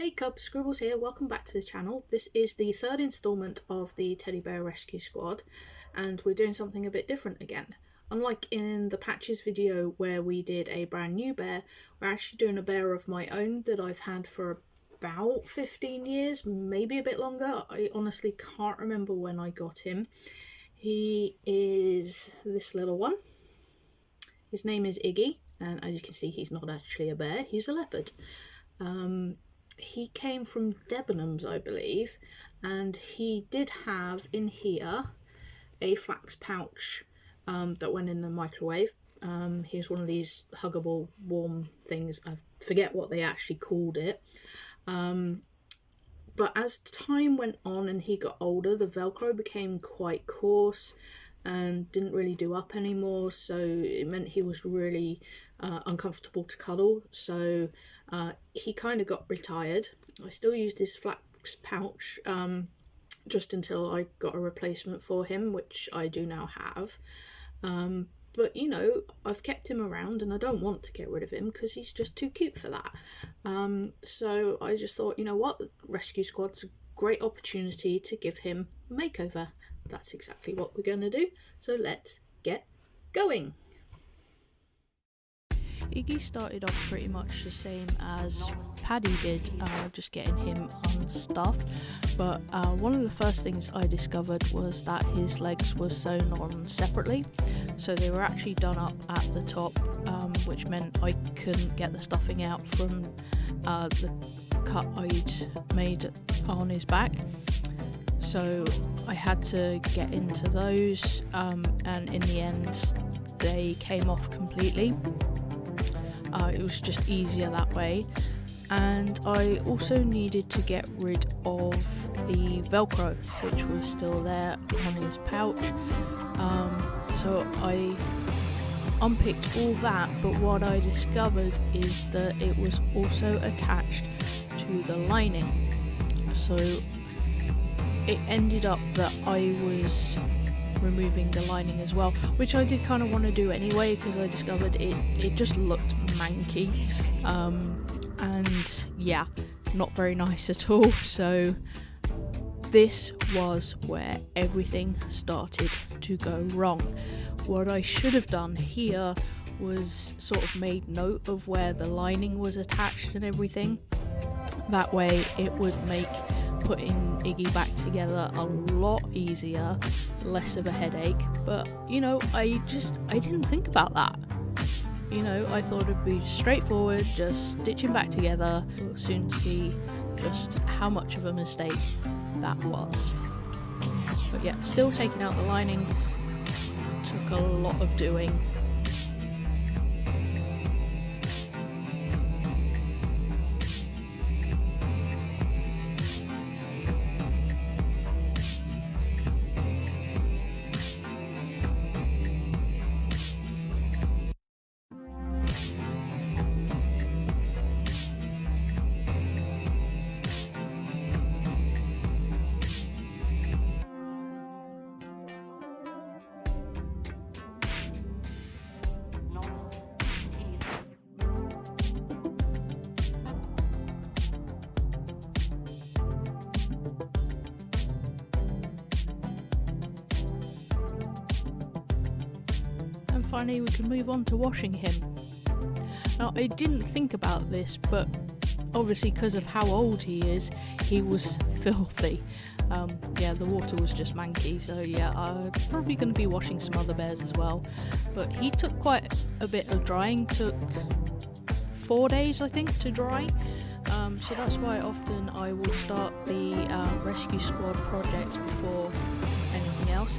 Hey Cubs, Scribbles here, welcome back to the channel. This is the third instalment of the Teddy Bear Rescue Squad, and we're doing something a bit different again. Unlike in the Patches video where we did a brand new bear, we're actually doing a bear of my own that I've had for about 15 years, maybe a bit longer. I honestly can't remember when I got him. He is this little one. His name is Iggy, and as you can see he's not actually a bear, he's a leopard. He came from Debenhams, I believe, and he did have in here a flax pouch that went in the microwave. Here's one of these huggable warm things. I forget what they actually called it. But as time went on and he got older, the Velcro became quite coarse and didn't really do up anymore, so it meant he was really uncomfortable to cuddle. So he kind of got retired. I still used his flax pouch just until I got a replacement for him, which I do now have. But you know, I've kept him around and I don't want to get rid of him because he's just too cute for that. So I just thought, you know what, Rescue Squad's a great opportunity to give him a makeover. That's exactly what we're going to do, so let's get going. Iggy started off pretty much the same as Paddy did, just getting him unstuffed, but one of the first things I discovered was that his legs were sewn on separately, so they were actually done up at the top, which meant I couldn't get the stuffing out from the cut I'd made on his back. So I had to get into those, and in the end they came off completely. It was just easier that way, and I also needed to get rid of the Velcro, which was still there on his pouch. So I unpicked all that, but what I discovered is that it was also attached to the lining. So it ended up that I was removing the lining as well, which I did kind of want to do anyway because I discovered it just looked manky, and yeah, not very nice at all. So this was where everything started to go wrong. What I should have done here was sort of made note of where the lining was attached and everything. That way it would make putting Iggy back together a lot easier, less of a headache. But you know, I didn't think about that. You know, I thought it'd be straightforward, just stitch him back together. We'll soon see just how much of a mistake that was. But yeah, still taking out the lining took a lot of doing. Finally we can move on to washing him. Now I didn't think about this, but obviously because of how old he is, he was filthy. Yeah, the water was just manky, so yeah, I'm probably going to be washing some other bears as well. But he took quite a bit of drying, took 4 days I think to dry. So that's why often I will start the Rescue Squad projects before anything else.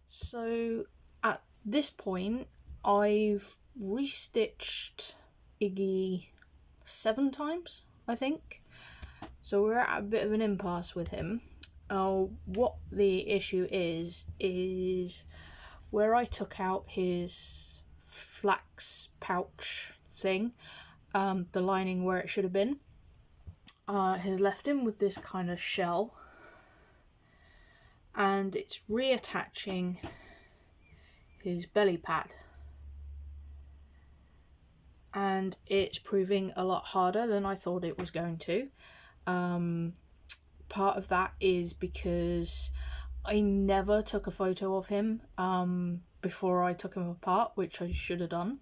So at this point, I've restitched Iggy 7 times, I think. So we're at a bit of an impasse with him. What the issue is where I took out his flax pouch thing, the lining where it should have been, has left him with this kind of shell, and it's reattaching his belly pad, and it's proving a lot harder than I thought it was going to. Part of that is because I never took a photo of him before I took him apart, which I should have done.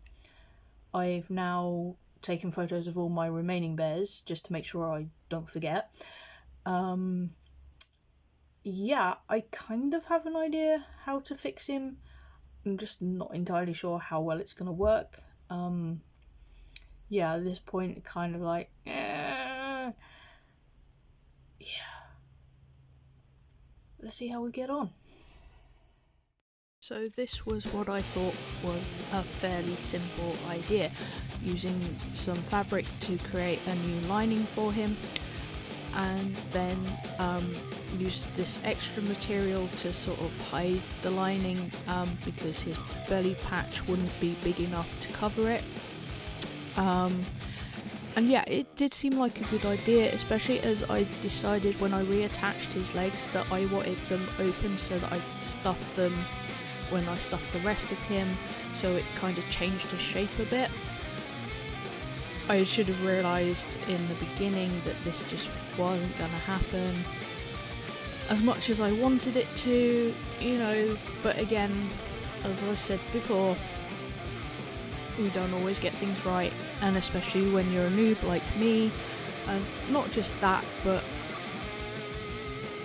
I've now taken photos of all my remaining bears just to make sure I don't forget. Yeah, I kind of have an idea how to fix him. I'm just not entirely sure how well it's going to work. Yeah, at this point, kind of like, yeah. Let's see how we get on. So this was what I thought was a fairly simple idea, using some fabric to create a new lining for him, and then use this extra material to sort of hide the lining because his belly patch wouldn't be big enough to cover it. And yeah, it did seem like a good idea, especially as I decided when I reattached his legs that I wanted them open so that I could stuff them when I stuffed the rest of him, so it kind of changed his shape a bit. I should have realised in the beginning that this just wasn't going to happen as much as I wanted it to, you know, but again, as I said before, we don't always get things right, and especially when you're a noob like me. And not just that, but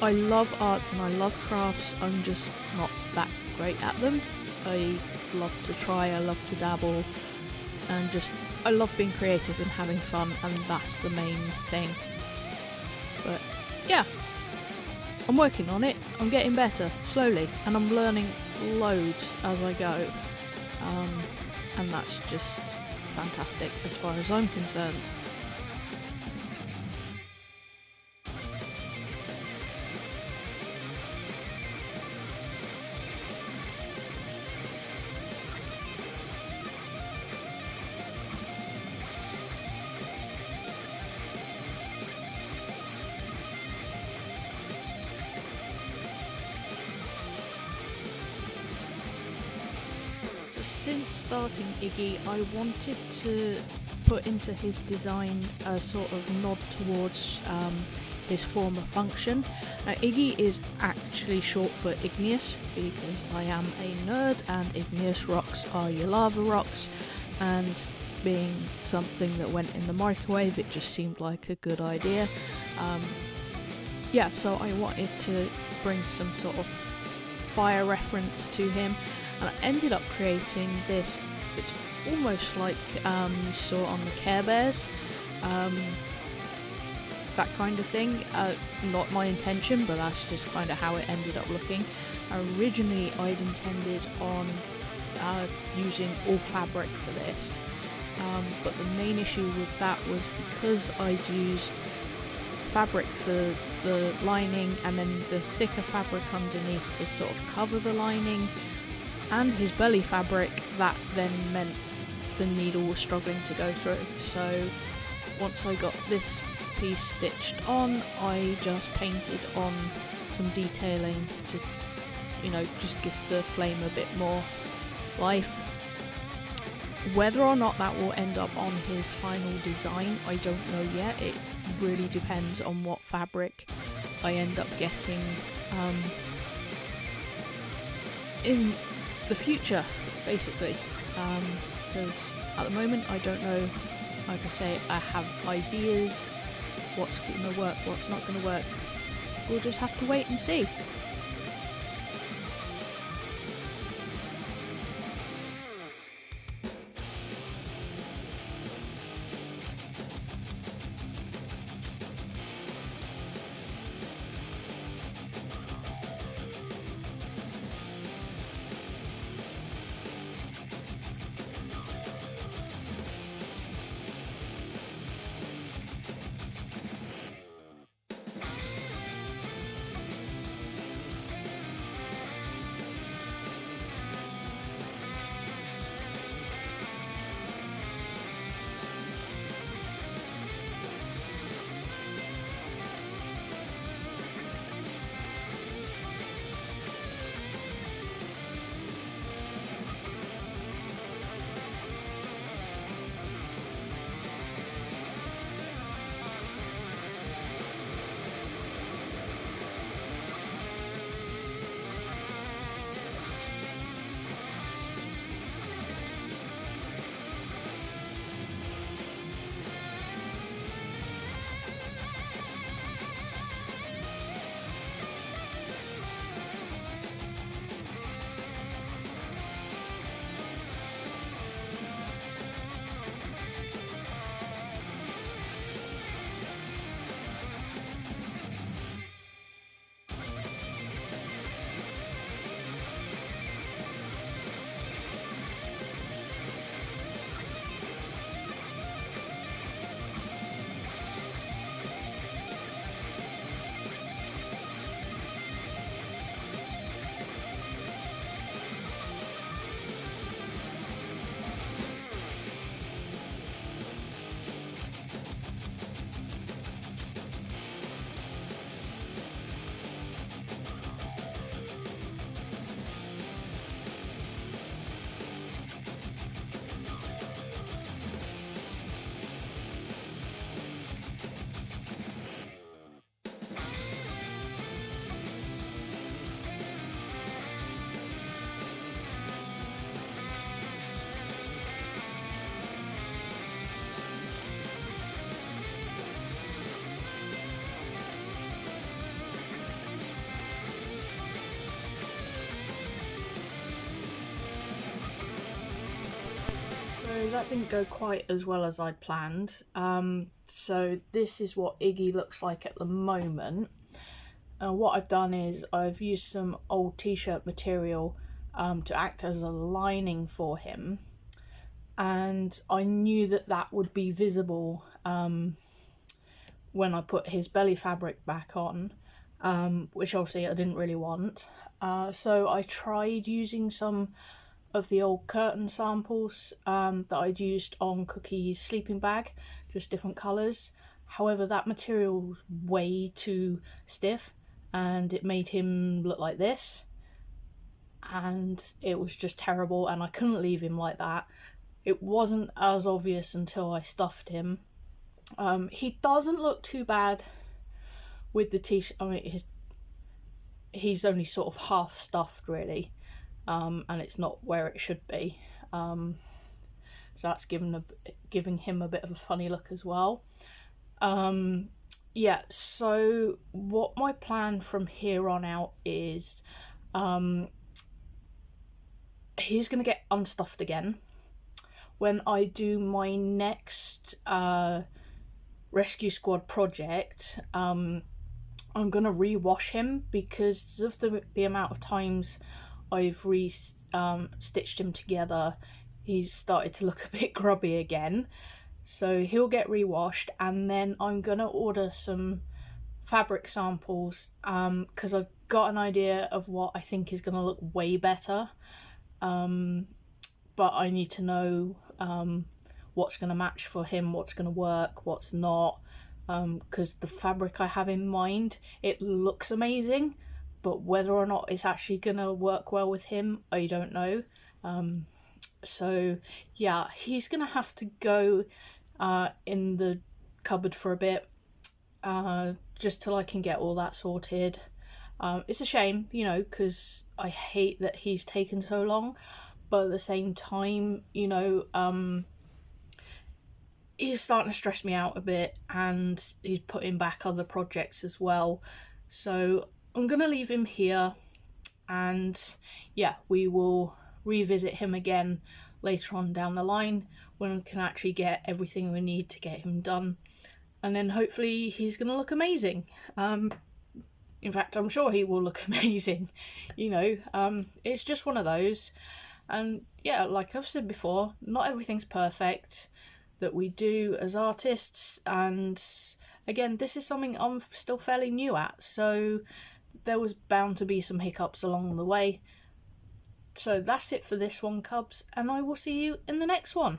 I love arts and I love crafts, I'm just not that great at them. I love to try, I love to dabble, and just I love being creative and having fun, and that's the main thing. But yeah, I'm working on it, I'm getting better slowly, and I'm learning loads as I go, and that's just fantastic as far as I'm concerned. Since starting Iggy, I wanted to put into his design a sort of nod towards his former function. Now, Iggy is actually short for igneous because I am a nerd and igneous rocks are your lava rocks, and being something that went in the microwave, it just seemed like a good idea. Yeah, so I wanted to bring some sort of fire reference to him, and I ended up creating this, it's almost like you saw on the Care Bears, that kind of thing. Not my intention, but that's just kind of how it ended up looking. Originally I'd intended on using all fabric for this, but the main issue with that was because I'd used fabric for the lining and then the thicker fabric underneath to sort of cover the lining, and his belly fabric, that then meant the needle was struggling to go through. So once I got this piece stitched on, I just painted on some detailing to, you know, just give the flame a bit more life. Whether or not that will end up on his final design, I don't know yet. It really depends on what fabric I end up getting in the future, basically, because at the moment I don't know. Like I say, I have ideas, what's going to work, what's not going to work. We'll just have to wait and see. that didn't go quite as well as I'd planned. So this is what Iggy looks like at the moment. What I've done is I've used some old t-shirt material to act as a lining for him, and I knew that that would be visible when I put his belly fabric back on, which obviously I didn't really want. So I tried using some of the old curtain samples that I'd used on Cookie's sleeping bag, just different colours. However, that material was way too stiff and it made him look like this, and it was just terrible, and I couldn't leave him like that. It wasn't as obvious until I stuffed him. He doesn't look too bad with the t-shirt. I mean, he's only sort of half stuffed really, and it's not where it should be. So that's giving him a bit of a funny look as well. Yeah, so what my plan from here on out is, he's going to get unstuffed again. When I do my next rescue squad project, I'm going to rewash him because of the amount of times I've stitched him together. He's started to look a bit grubby again. So he'll get rewashed, and then I'm going to order some fabric samples because I've got an idea of what I think is going to look way better. But I need to know what's going to match for him, what's going to work, what's not. Because the fabric I have in mind, it looks amazing, but whether or not it's actually going to work well with him, I don't know. So yeah, he's going to have to go in the cupboard for a bit, just till I can get all that sorted. It's a shame, you know, because I hate that he's taken so long, but at the same time, you know, he's starting to stress me out a bit, and he's putting back other projects as well. So I'm going to leave him here, and yeah, we will revisit him again later on down the line when we can actually get everything we need to get him done, and then hopefully he's going to look amazing. In fact, I'm sure he will look amazing. You know, it's just one of those. And yeah, like I've said before, not everything's perfect that we do as artists, and again, this is something I'm still fairly new at, so there was bound to be some hiccups along the way. So that's it for this one, Cubs, and I will see you in the next one.